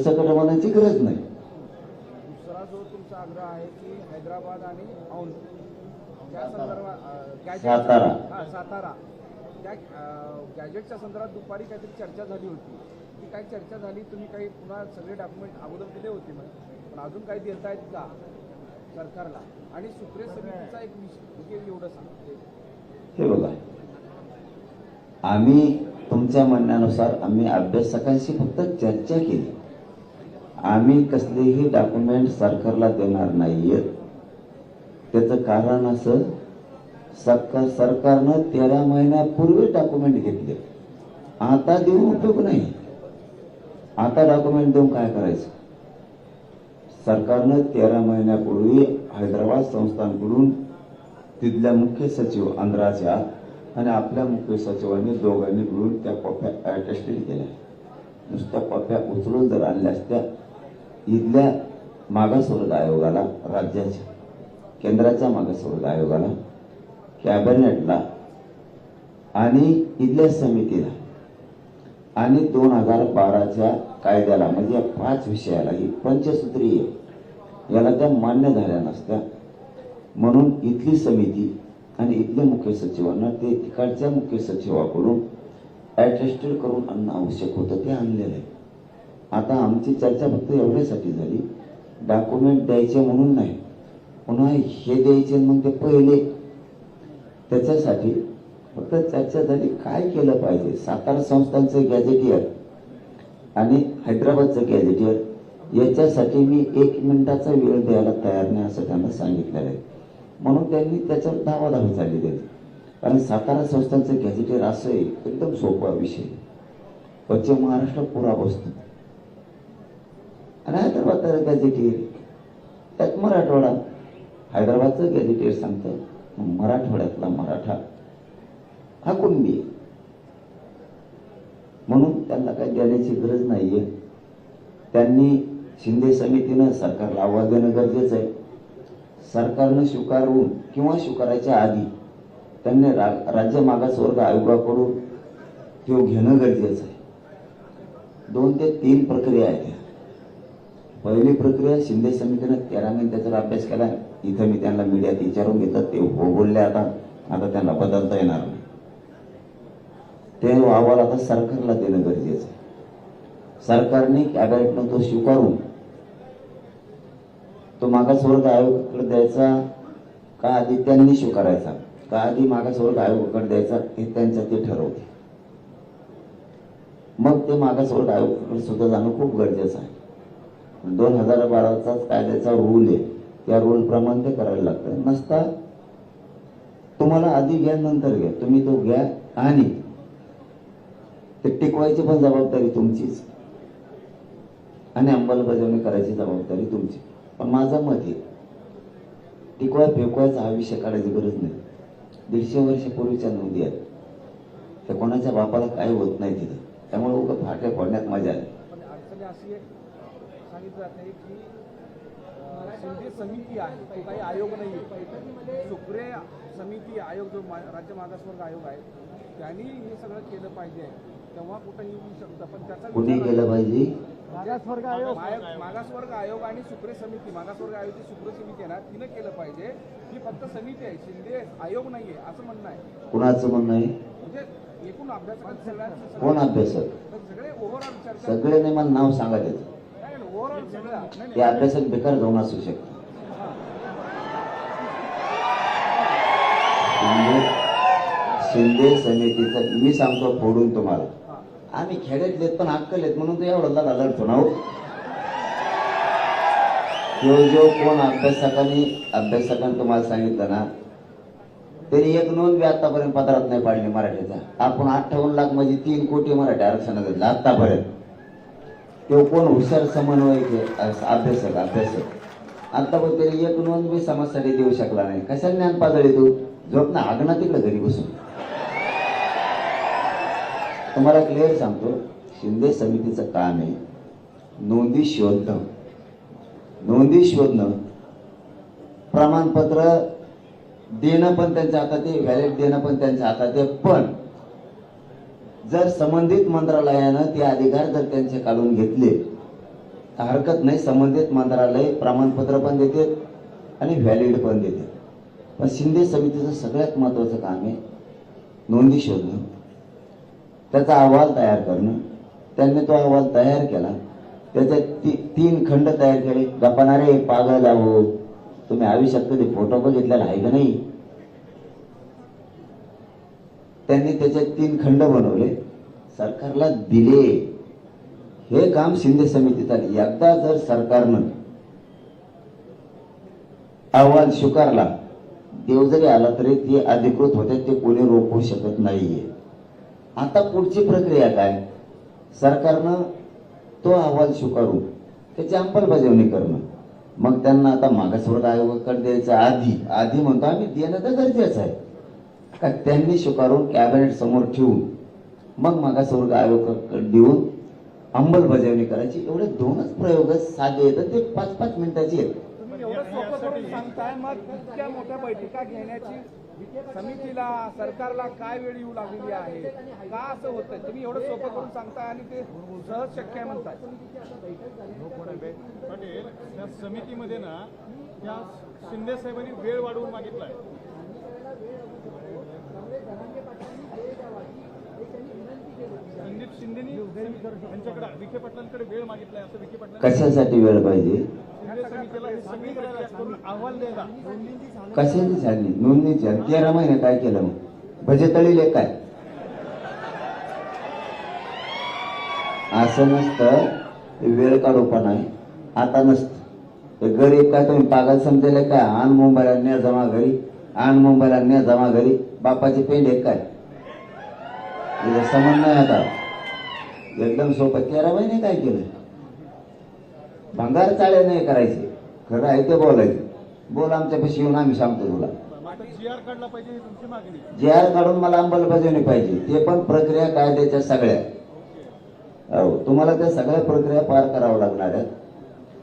सगळं म्हणायची गरज नाही. दुसरा जो तुमचा आग्रह आहे की हैदराबाद आणि औंध त्या संदर्भात सातारा त्या गॅजेटच्या संदर्भात दुपारी काहीतरी चर्चा झाली होती. ती काही चर्चा झाली, तुम्ही काही पुन्हा सगळे डॉक्युमेंट अगोदर दिले होते पण अजून काही देता आहेत का सरकारला? आणि सुप्रे समितीचा एक विषय एवढं सांगते. हे बघा, आम्ही तुमच्या म्हणण्यानुसार आम्ही अभ्यासकांशी फक्त चर्चा केली. आम्ही कसलेही डॉक्युमेंट सरकारला देणार नाहीये. त्याचं कारण असं, सरकारनं 13 महिन्यापूर्वी डॉक्युमेंट घेतले. आता देऊन उपयोग नाही. आता डॉक्युमेंट देऊन काय करायचं? सरकारनं 13 महिन्यापूर्वी हैदराबाद संस्थानकडून तिथल्या मुख्य सचिव आंध्राच्या आणि आपल्या मुख्य सचिवांनी दोघांनी मिळून त्या कॉप्या अटेस्टेड केल्या. नुसत्या कॉप्या उचलून जर आणल्या असत्या, इथल्या मागासवर्ग आयोगाला, राज्याच्या केंद्राच्या मागासवर्ग आयोगाला, कॅबिनेटला आणि इथल्या समितीला आणि 2012च्या कायद्याला, म्हणजे या 5 विषयाला, ही पंचसूत्रीय याला त्या मान्य झाल्या नसत्या. म्हणून इथली समिती आणि इथल्या मुख्य सचिवांना ते तिकडच्या मुख्य सचिवाकडून अटेस्टेड करून आणणं आवश्यक होतं. ते आणलेलं आहे. आता आमची चर्चा फक्त एवढ्यासाठी झाली, डॉक्युमेंट द्यायचे म्हणून नाही, पुन्हा हे द्यायचे मग ते पहिले, त्याच्यासाठी फक्त चर्चा झाली. काय केलं पाहिजे? सातारा संस्थांचं गॅजेटियर आणि हैदराबादचं गॅजेटियर याच्यासाठी मी 1 मिनिटाचा वेळ द्यायला तयार नाही असं त्यांना सांगितलेलं आहे. म्हणून त्यांनी त्याच्यावर धावाधावी झाली त्याची. कारण सातारा संस्थांचं गॅजेटियर असं आहे, एकदम सोपा विषय. पश्चिम महाराष्ट्र पुरा बसतो आणि हैदराबादचं गॅजेटियर त्यात मराठवाडा. हैदराबादचं गॅजेटियर सांगतं मराठवाड्यातला मराठा हा कुणबी, म्हणून त्यांना काही देण्याची गरज नाहीये. त्यांनी शिंदे समितीनं सरकारला आवाज देणं गरजेचं आहे. सरकारनं स्वीकारून किंवा स्वीकारायच्या आधी त्यांनी राज्य मागासवर्ग आयोगाकडून तो घेणं गरजेचं आहे. 2 ते 3 प्रक्रिया आहेत. पहिली प्रक्रिया, शिंदे समितीनं 13 महिने त्याच्यावर अभ्यास केला. इथं मी त्यांना मीडियात विचारून घेतलं, ते हो बोलले. आता त्यांना बदलता येणार नाही. ते अहवाल आता सरकारला देणं गरजेचं आहे. सरकारने कॅबिनेटनं तो स्वीकारून तो मागासवर्ग आयोगाकडे द्यायचा का आधी त्यांनी स्वीकारायचा का आधी मागासवर्ग आयोगाकडे द्यायचा, हे त्यांच्या ते ठरवते. मग ते मागासवर्ग आयोगाकडे सुद्धा जाणं खूप गरजेचं आहे. 2012चा कायद्याचा रूल आहे, त्या रूल प्रमाणे ते करायला लागतं. नसता तुम्हाला आधी घ्या नंतर घ्या, तुम्ही तो घ्या आणि ते टिकवायची पण जबाबदारी तुमचीच आणि अंमलबजावणी करायची जबाबदारी तुमची. पण माझं मत आहे, टिकवाय फेकवायचा हा विषय काढायची गरज नाही. 150 वर्षापूर्वीच्या नोंदी आहेत, त्या कोणाच्या बापाला काही होत नाही तिथं. त्यामुळे उगाच फाट्या फोडण्यात मजा आली. पण अडचणी अशी सांगितलं जाते की शिंदे समिती आहे, तो काही आयोग नाही आहे. सुप्रे समिती आयोग जो राज्य मागासवर्ग आयोग आहे, त्यांनी हे सगळं केलं पाहिजे. तेव्हा कुठंही येऊ शकतं. पण त्याचा कुणी केलं पाहिजे? मागासवर्ग आयोग आणि सुप्रे समिती, मागासवर्ग आयोगाची सुप्रे समिती आहे ना, तिनं केलं पाहिजे. ही फक्त समिती आहे, शिंदे आयोग नाहीये असं म्हणणं आहे. कुणाचं म्हणणं आहे? म्हणजे एकूण अभ्यासक कोण अभ्यासक? सगळे ओव्हरऑल चर्चा. सगळे नाही, मला नाव सांगा त्याचं. ओव्हरऑल सगळं ते अभ्यासक बेकार जाऊन असू शकते. शिंदे समितीचं मी सांगतो फोडून तुम्हाला, आम्ही खेड्यातलेत पण अक्कल आहेत म्हणून तो एवढा लढतो ना. जो कोण अभ्यासकांनी तुम्हाला सांगितलं ना, तरी एक नोंद बी आतापर्यंत पत्रात नाही पाडली मराठीचा. आपण 58 लाख म्हणजे 3 कोटी मराठी आरक्षण दिलं आतापर्यंत. तो कोण हुशार समन्वयक अभ्यासक आता पण तरी एक नोंद बी समाजासाठी देऊ शकला नाही. कशाला ज्ञान पाजळी तू? झोप ना, आगना तिकडं घरी बसून. तुम्हाला क्लिअर सांगतो, शिंदे समितीचं काम आहे नोंदी शोधणं, प्रमाणपत्र देणं पण त्यांच्या हातात आहे, व्हॅलिड देणं पण त्यांच्या हातात आहे. पण जर संबंधित मंत्रालयानं ते अधिकार जर त्यांचे काढून घेतले हरकत नाही, संबंधित मंत्रालय प्रमाणपत्र पण देते आणि व्हॅलिड पण देते. पण शिंदे समितीचं सगळ्यात महत्वाचं काम आहे नोंदी शोधणं, त्याचा अहवाल तयार करणं. त्यांनी तो अहवाल तयार केला, त्याचे 3 खंड तयार केले. गप्पानारे पागल आहो, तुम्ही आयुष्यात कधी फोटो बघितलेला आहे का नाही? त्यांनी त्याचे 3 खंड बनवले, सरकारला दिले. हे काम शिंदे समितीत आले. एकदा जर सरकारनं अहवाल स्वीकारला, देव जरी आला तरी ते अधिकृत होते, ते कोणी रोखू शकत नाहीये. आता पुढची प्रक्रिया काय? सरकारनं तो अहवाल स्वीकारून त्याची अंमलबजावणी करणं. मग त्यांना आता मागासवर्ग आयोगाकडे द्यायचं. आधी म्हणतो आम्ही, देणं तर गरजेचं आहे का? त्यांनी स्वीकारून कॅबिनेट समोर ठेवून मग मागासवर्ग आयोगाकडे देऊन अंमलबजावणी करायची. एवढे 2च प्रयोग साधे आहेत, ते 5-5 मिनिटाचे आहेत. तुम्ही एवढं सोपं करून सांगताय, मग इतक्या मोठ्या बैठका घेण्याची समितीला, सरकारला काय वेळ येऊ लागलेली आहे? का असं होतंय? तुम्ही एवढं सोपं करून सांगताय आणि ते सहज शक्य आहे म्हणताय. पाटील, त्या समितीमध्ये ना त्या शिंदे साहेबांनी वेळ वाढवून मागितलाय. संदीप शिंदेनी यांच्याकडे विखे पाटलांकडे वेळ मागितलाय, असं विखे पाटलांनी कशासाठी वेळ पाहिजे? शिंदे समितीला हे सगळी करून अहवाल द्यायला. कशाची झाली? नोंदणी झाली. 13 महिने काय केलं? मग भजे तळीले काय? असं नसतं, वेळ काढूपण आहे. आता नसतं गरीब काय तुम्ही पागल समजेले काय? आण मुंबईला न्या जमा घरी, आण मुंबईला न्या जमा घरी. बापाचे पेंड आहे काय? समज नाही. आता एकदम सोपं. 13 महिने काय केलं? भंगार चाळे नाही करायचे, खरं आहे ते बोलायचं. बोल आमच्यापाशी येऊन आम्ही सांगतो तुला. GR काढला पाहिजे ही तुमची मागणी. GR काढून मला अंमलबजावणी पाहिजे. ते पण प्रक्रिया कायद्याच्या सगळ्या. हो, तुम्हाला त्या सगळ्या प्रक्रिया पार कराव्या लागणार आहेत.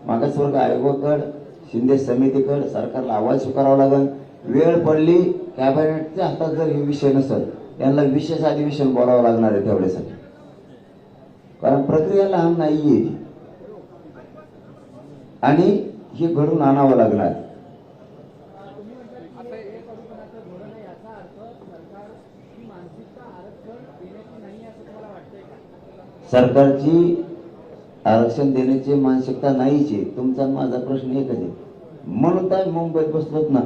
मागासवर्ग आयोगाकडे, शिंदे समितीकडे सरकारला अहवाल स्वीकारावा लागेल. वेळ पडली, कॅबिनेटच्या हातात जर हे विषय नसेल, त्यांना विशेष अधिवेशन बोलावं लागणार आहे तेवढ्यासाठी. कारण प्रक्रिया लहान नाहीये आणि हे घडून आणावं लागणार. सरकारची आरक्षण देण्याची मानसिकता नाहीच आहे. तुमचा आणि माझा प्रश्न एकच आहे. म्हणून तर मुंबईत बसलोत ना.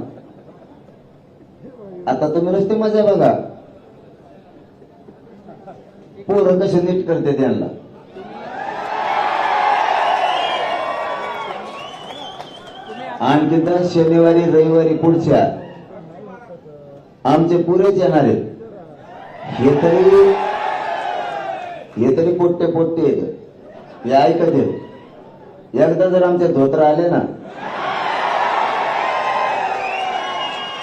आता तुम्ही नुसते मजा बघा, पोरं कसे नीट करते त्यांना. आणखी तर शनिवारी रविवारी पुढच्या आमचे पुरेच येणार आहेत. हे तरी पोट्टे येत. हे ऐकत येत. एकदा जर आमचे धोत्र आले ना,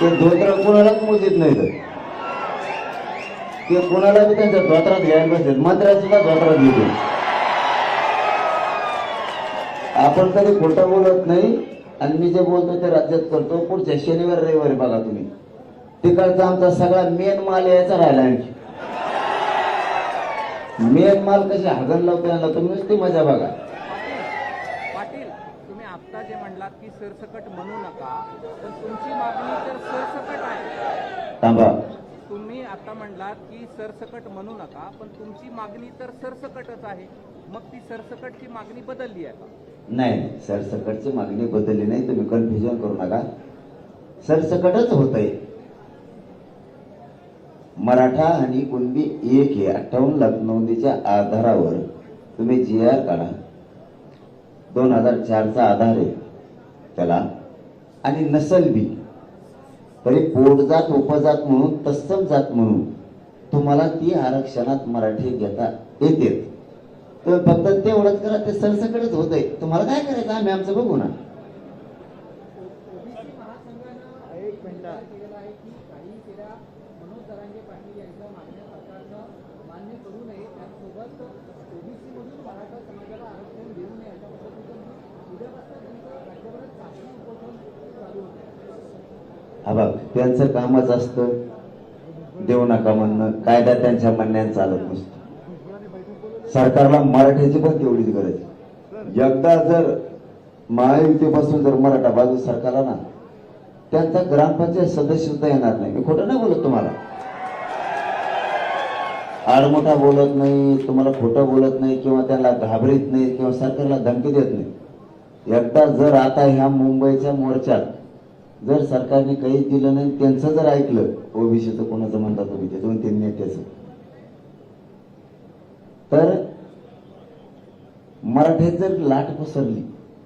ते धोत्र कुणालाच मोजीत नाही. ते कुणाला बी त्यांच्या धोत्रात घ्यायला बसलेत. मंत्र्या सुद्धा धोत्रात घेतो. आपण कधी खोटं बोलत नाही आणि मी जे बोलतो ते राज्यात करतो. पुढच्या शनिवार रविवारी बघा तुम्ही, तिकडचा आमचा सगळा मेन माल यायचा राहिला. आणखी मेन माल कसे हागण लावतो यांना तुम्ही नुसती मजा बघा. पाटील, तुम्ही आता जे म्हणलात की सरसकट म्हणू नका, पण तुमची मागणी तर सरसकट आहे. थांबा. तुम्ही आता म्हणलात की सरसकट म्हणू नका, पण तुमची मागणी तर सरसकटच आहे. मग ती सरसकटची मागणी बदलली आहे का? नाही, सरसकटची मागणी बदलली नाही. तुम्ही कन्फ्युजन करू नका. सरसकटच होतंय. मराठा आणि कुणबी एक हे 58 लाख नोंदीच्या आधारावर तुम्ही GR काढा. 2004चा आधार आहे त्याला. आणि नसल बी तरी पोटजात, उपजात म्हणून, तत्सम जात म्हणून तुम्हाला ती आरक्षणात मराठी घेता येते. तर फक्त तेवढंच करा. ते सरसकटच होतंय. तुम्हाला काय करायचं आम्ही आमचं बघू ना. हा बघ, त्यांचं कामच असतं देऊ नका म्हणणं. कायदा त्यांच्या म्हणण्याने चालत नसतो. सरकारला मराठीची पण तेवढीच गरज आहे. एकदा जर महायुतीपासून जर मराठा बाजू सरकारला ना, त्यांचा ग्रामपंचायत सदस्य सुद्धा येणार नाही. मी खोटं नाही बोलत तुम्हाला, आडमोठा बोलत नाही, तुम्हाला खोटं बोलत नाही, किंवा त्यांना घाबरीत नाही, किंवा सरकारला धमकी देत नाही. एकदा जर आता ह्या मुंबईच्या मोर्चात जर सरकारने काही दिलं नाही, त्यांचं जर ऐकलं, ओबीसीचं कोणाचं म्हणतात तुम्ही ते 2-3 नेत्याचं, तर मराठीत जर लाट पसरली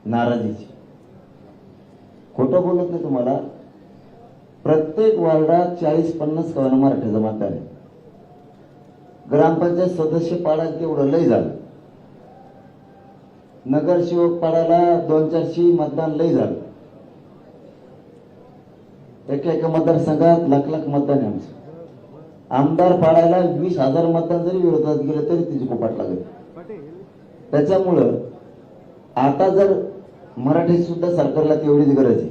नाराजीची, खोटं बोलत नाही तुम्हाला, प्रत्येक वार्डात 40-50 कवाना मराठीचं मतदान आहे. ग्रामपंचायत सदस्य पाडायला तेवढं लय झालं, नगरसेवक पाडायला 200-400 मतदान लय झालं. एका मतदारसंघात लाख मतदान आहे आमचं. आमदार पाडायला 20,000 मतदान जरी विरोधात गेलं तरी तिची कोपाट लागेल. त्याच्यामुळं आता जर मराठीत सुद्धा सरकारला तेवढीच गरज आहे,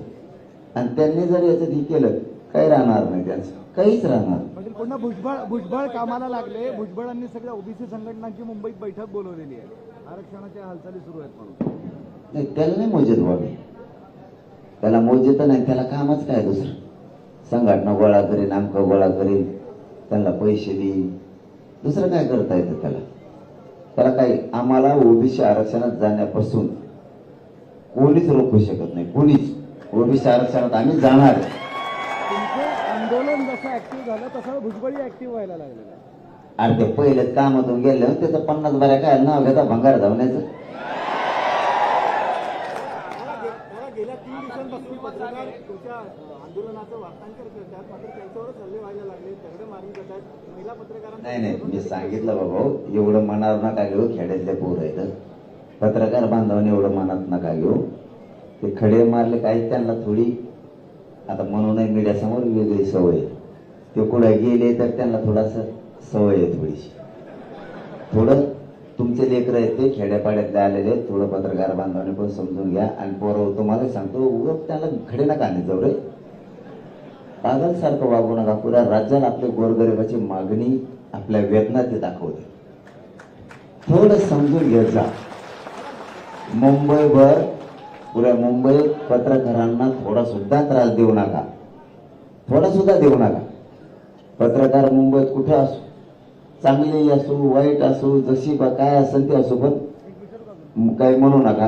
आणि त्यांनी जर याच्यात हे केलं, काही राहणार नाही, त्यांचं काहीच राहणार. म्हणजे पुन्हा भुजबळ कामाला लागले. भुजबळांनी सगळ्या ओबीसी संघटनांची मुंबईत बैठक बोलवलेली आहे. आरक्षणाच्या हालचाली सुरू आहेत म्हणून. नाही, त्याला नाही मोजेत व्हावे, त्याला मोजेत नाही, त्याला कामच काय दुसरं. संघटना गोळा करीन, आमकं गोळा करीन, त्यांना पैसे देईन, दुसरं काय करता येतं त्याला. त्याला काही आम्हाला ओबीसी आरक्षणात जाण्यापासून कोणीच रोखू शकत नाही, कोणीच. ओबीसी आरक्षणात आम्ही जाणार. तुमचं आंदोलन जसं ऍक्टिव्ह झालं तसं भुजबळी ऍक्टिव्ह व्हायला लागलेलं आहे. आणि ते पहिलेच कामातून गेलं, त्याचं 50 बऱ्या काय नाव घेता भंगार धावण्याचं. गेल्या 3 दिवसांपासून पत्रकार तुमच्या आंदोलनाचं वार्तांकन करतात, मात्र त्यांच्यावरच हल्ले व्हायला लागले, दगड मारली जातात. महिला पत्रकारांना नाही, मी सांगितलं बाबा, एवढं मनावर नका घेऊ. खेड्यातले पोरं आहेत, पत्रकार बांधवांनी एवढं मनात नका घेऊ. ते खडे मारले काही, त्यांना थोडी आता म्हणूनही मीडियासमोर वेगळी सवय आहे. ते कुठे गेले तर त्यांना थोडासा सवय आहे थोडीशी. थोडं तुमचे लेकर आहेत ते खेड्यापाड्यातले आलेले, थोडं पत्रकार बांधवांनी पण समजून घ्या. आणि पोरं तुम्हाला सांगतो, उगत त्यांना खडे नका आणले जाऊ रे, पागलसारखं वागू नका. पुऱ्या राज्याला आपल्या गोरगरिबाची मागणी, आपल्या वेतनात ते दाखवते. थोडं समजून घेत जा. मुंबईभर, पुऱ्या मुंबईत पत्रकारांना थोडा सुद्धा त्रास देऊ नका, थोडा सुद्धा देऊ नका. पत्रकार मुंबईत कुठे असो, चांगली असो वाईट असो, जशी काय असेल ते असो, पण काही म्हणू नका.